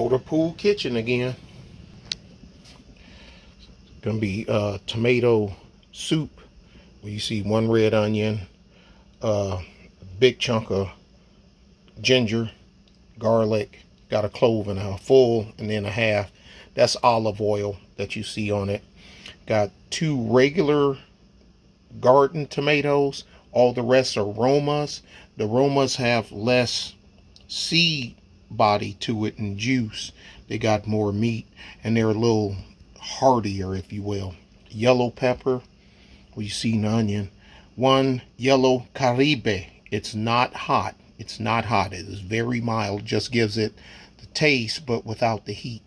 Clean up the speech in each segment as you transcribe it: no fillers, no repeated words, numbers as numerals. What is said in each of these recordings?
Motor Pool Kitchen again. Gonna be tomato soup. Where you see one red onion, a big chunk of ginger, garlic, got a clove and a full and then a half. That's olive oil that you see on it. Got 2 regular garden tomatoes. All the rest are Romas. The Romas have less seed body to it and juice. They got more meat and they're a little heartier, if you will. Yellow pepper, well, you see an onion. 1 yellow Caribe. It's not hot. It's not hot. It is very mild. Just gives it the taste, but without the heat.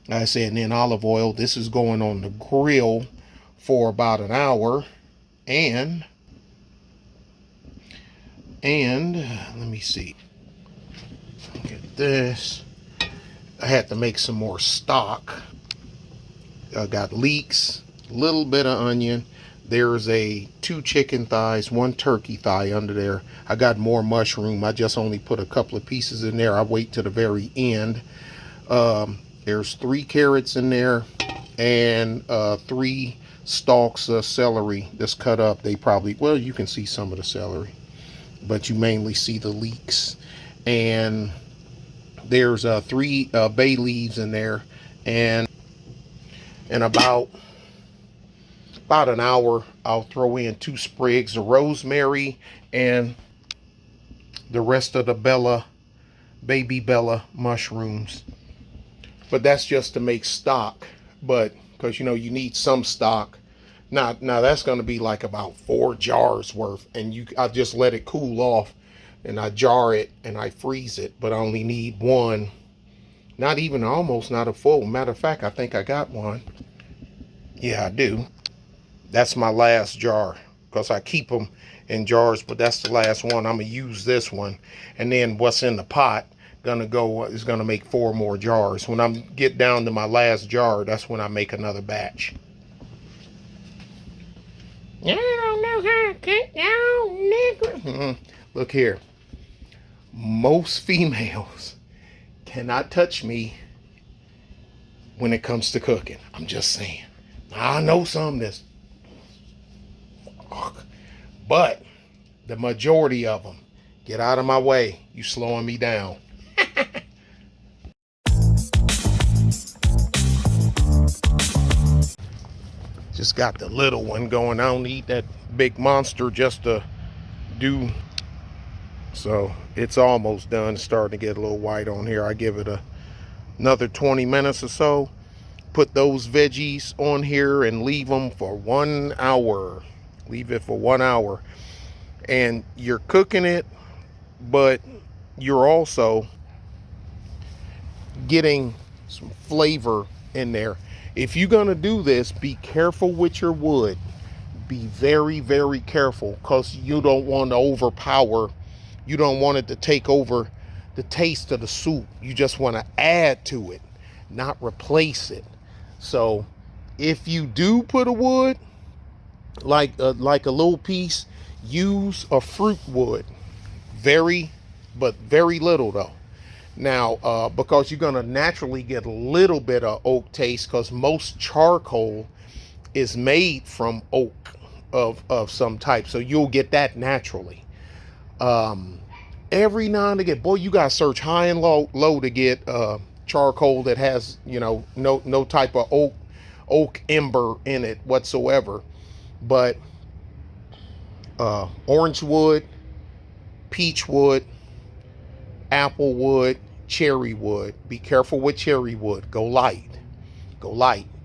Like I said, and then olive oil. This is going on the grill for about an hour. And let me see. Look at this. I had to make some more stock. I got leeks, a little bit of onion. There's 2 chicken thighs, 1 turkey thigh under there. I got more mushroom. I just only put a couple of pieces in there. I wait to the very end. There's 3 carrots in there and 3 stalks of celery that's cut up. They probably, well, you can see some of the celery, but you mainly see the leeks. And there's 3 bay leaves in there, and in about an hour I'll throw in 2 sprigs of rosemary and the rest of the baby Bella mushrooms. But that's just to make stock, but because you need some stock. Now that's going to be like about 4 jars worth, and I just let it cool off and I jar it and I freeze it, but I only need 1. Not even, almost not a full. Matter of fact, I think I got 1. Yeah, I do. That's my last jar because I keep them in jars, but that's the last one. I'm gonna use this one, and then what's in the pot is gonna make 4 more jars. When I get down to my last jar, that's when I make another batch. I don't know how to cook now, nigga. Look here. Most females cannot touch me when it comes to cooking. I'm just saying. I know some of this, but the majority of them, get out of my way. You slowing me down. Just got the little one going. I don't need that big monster just to do. So it's almost done. It's starting to get a little white on here. I give it another 20 minutes or so. Put those veggies on here and leave them for 1 hour. Leave it for 1 hour. And you're cooking it, but you're also getting some flavor in there. If you're going to do this, be careful with your wood. Be very, very careful, because you don't want to overpower. You don't want it to take over the taste of the soup. You just want to add to it, not replace it. So if you do put a wood, like a little piece, use a fruit wood. Very little though. Now, because you're going to naturally get a little bit of oak taste, because most charcoal is made from oak of some type. So you'll get that naturally. Every now and again, boy, you got to search high and low to get charcoal that has, no type of oak ember in it whatsoever. But orange wood, peach wood, apple wood, cherry wood. Be careful with cherry wood. Go light.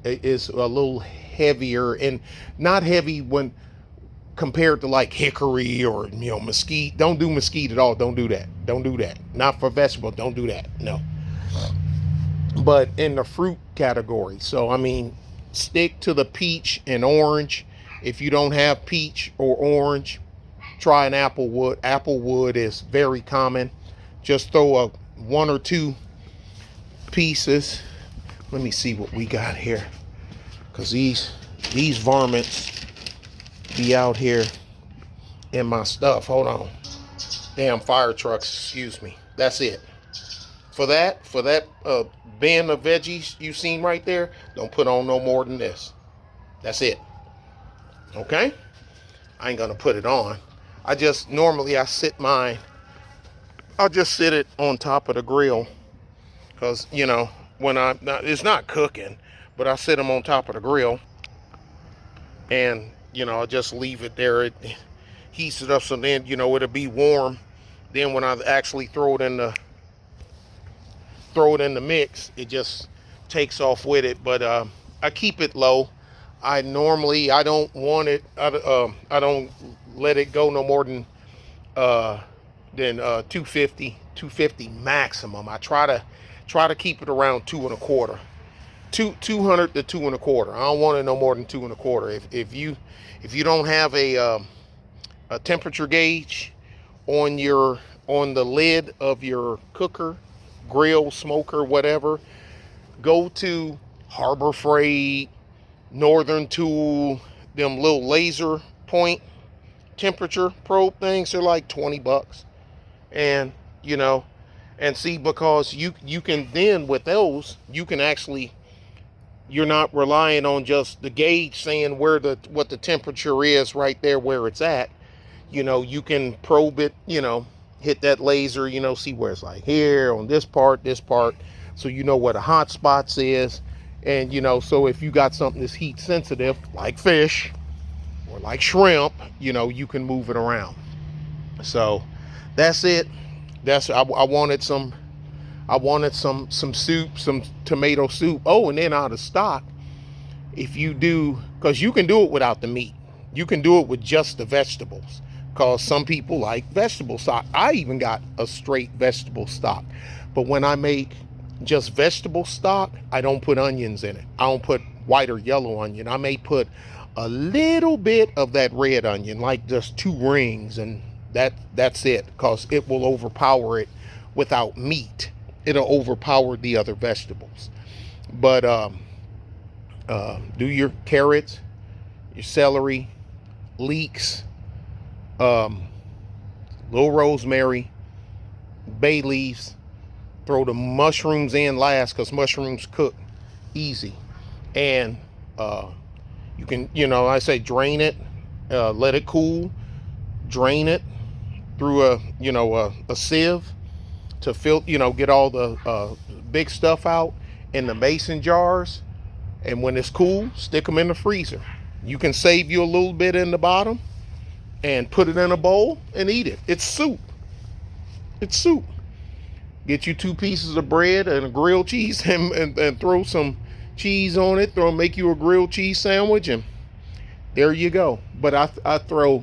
It is a little heavier, and not heavy when compared to like hickory or mesquite. Don't do mesquite at all. Don't do that. Not for vegetable. Don't do that. No. But in the fruit category, so I mean, stick to the peach and orange. If you don't have peach or orange, try an apple wood. Apple wood is very common. Just throw 1 or 2 pieces. Let me see what we got here, because these varmints be out here in my stuff. Hold on. Damn fire trucks, excuse me. That's it. For that bin of veggies you seen right there, don't put on no more than this. That's it. Okay? I ain't gonna put it on. I just normally I sit mine. I'll just sit it on top of the grill, cause when it's not cooking, but I sit them on top of the grill, and I just leave it there. It heats it up, so then it'll be warm. Then when I actually throw it in the mix, it just takes off with it. But I keep it low. I don't want it. I don't let it go no more than 250 maximum. I try to keep it around 2 1/4. 200 to 2 1/4. I don't want it no more than 2 1/4. If you don't have a temperature gauge on the lid of your cooker, grill, smoker, whatever, go to Harbor Freight, Northern Tool, them little laser point temperature probe things. They're like $20, and and see, because you can then with those you can actually, you're not relying on just the gauge saying what the temperature is right there where it's at. You can probe it, hit that laser, see where it's like here on this part, so where the hot spots is. And so if you got something that's heat sensitive like fish or like shrimp, you can move it around. So that's it. I wanted some soup, some tomato soup. Oh, and then out of stock, if you do, because you can do it without the meat, you can do it with just the vegetables, because some people like vegetable stock. I even got a straight vegetable stock, but when I make just vegetable stock, I don't put onions in it. I don't put white or yellow onion. I may put a little bit of that red onion, like just 2 rings, and that's it, because it will overpower it. Without meat, it'll overpower the other vegetables. But do your carrots, your celery, leeks, little rosemary, bay leaves. Throw the mushrooms in last, because mushrooms cook easy. And you can, I say drain it, let it cool, drain it through a sieve to get all the big stuff out in the mason jars. And when it's cool, stick them in the freezer. You can save you a little bit in the bottom and put it in a bowl and eat it. It's soup. It's soup. Get you 2 pieces of bread and a grilled cheese, and throw some cheese on it. Make you a grilled cheese sandwich, and there you go. But I throw,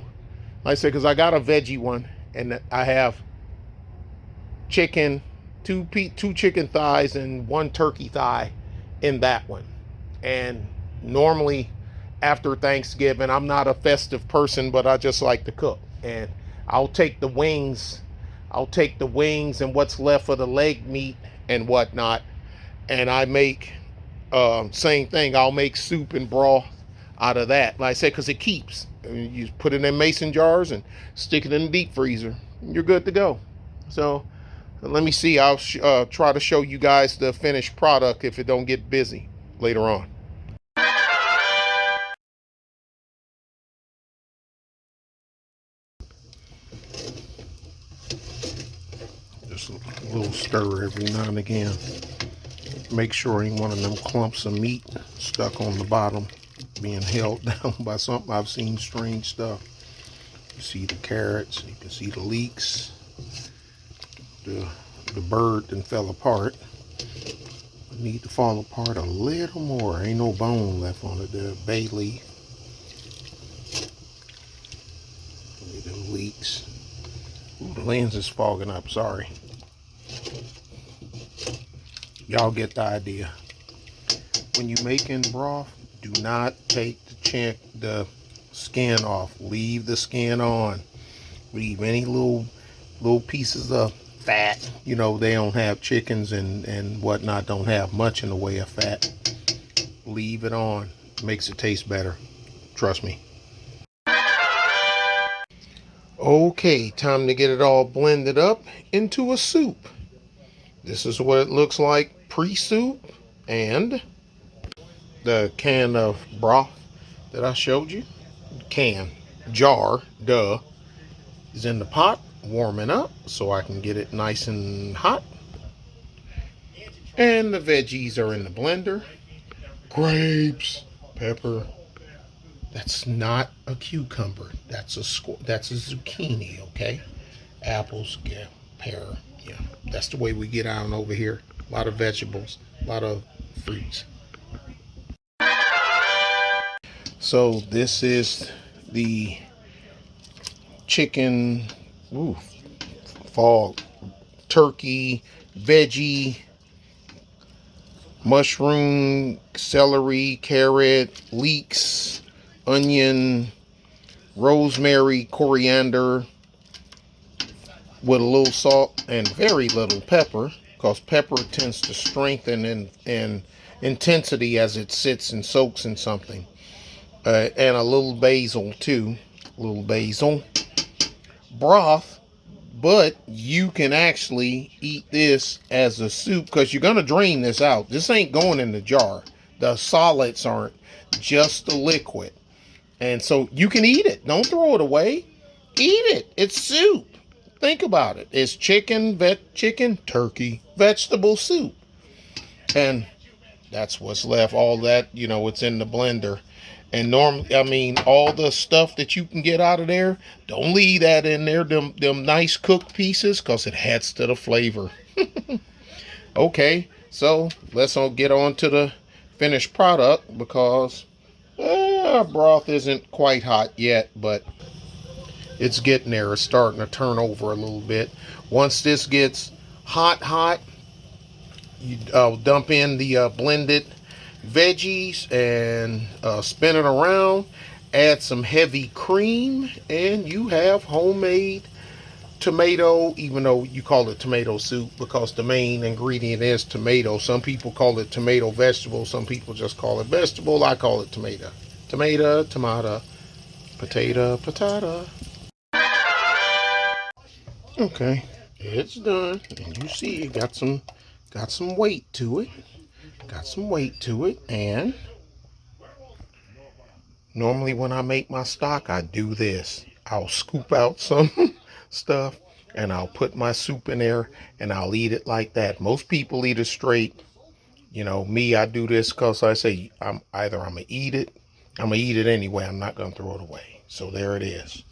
like I said, because I got a veggie one, and I have chicken, 2 chicken thighs and 1 turkey thigh in that one. And normally after Thanksgiving, I'm not a festive person, but I just like to cook. And I'll take the wings and what's left of the leg meat and whatnot, and I make same thing. I'll make soup and broth out of that, like I said, because it keeps. You put it in mason jars and stick it in the deep freezer, you're good to go. So let me see. I'll try to show you guys the finished product if it don't get busy later on. Just a little stir every now and again. Make sure ain't one of them clumps of meat stuck on the bottom, being held down by something. I've seen strange stuff. You see the carrots, you can see the leeks. The bird then fell apart. Need to fall apart a little more. Ain't no bone left on it. The bay leaf. Look at them leeks. Ooh, the lens is fogging up. Sorry. Y'all get the idea. When you're making broth, do not take the skin off. Leave the skin on. Leave any little pieces of fat. They don't have, chickens and whatnot don't have much in the way of fat. Leave it on. Makes it taste better. Trust me. Okay, time to get it all blended up into a soup. This is what it looks like pre-soup, and the can of broth that I showed you, can, jar, duh, is in the pot warming up so I can get it nice and hot. And the veggies are in the blender. Grapes, pepper. That's not a cucumber. That's a zucchini, okay? Apples, yeah, pear, yeah. That's the way we get on over here. A lot of vegetables, a lot of fruits. So this is the chicken, ooh, fall, turkey, veggie, mushroom, celery, carrot, leeks, onion, rosemary, coriander, with a little salt and very little pepper, because pepper tends to strengthen in intensity as it sits and soaks in something. And a little basil too, a little basil. Broth, but you can actually eat this as a soup because you're going to drain this out. This ain't going in the jar. The solids aren't, just the liquid. And so you can eat it. Don't throw it away. Eat it. It's soup. Think about it. It's chicken, turkey, vegetable soup. And that's what's left. All that, it's in the blender. And normally, I mean, all the stuff that you can get out of there, don't leave that in there, them nice cooked pieces, because it adds to the flavor. Okay, so let's get on to the finished product, because our broth isn't quite hot yet, but it's getting there. It's starting to turn over a little bit. Once this gets hot, you dump in the blended veggies and spin it around. Add some heavy cream, and you have homemade tomato, even though you call it tomato soup because the main ingredient is tomato. Some people call it tomato vegetable. Some people just call it vegetable. I call it tomato. Tomato, potato. Okay, it's done, and you see it got some weight to it. And normally when I make my stock, I do this. I'll scoop out some stuff and I'll put my soup in there and I'll eat it like that. Most people eat it straight. Me, I do this because I say I'm gonna eat it. I'm gonna eat it anyway. I'm not gonna throw it away. So there it is.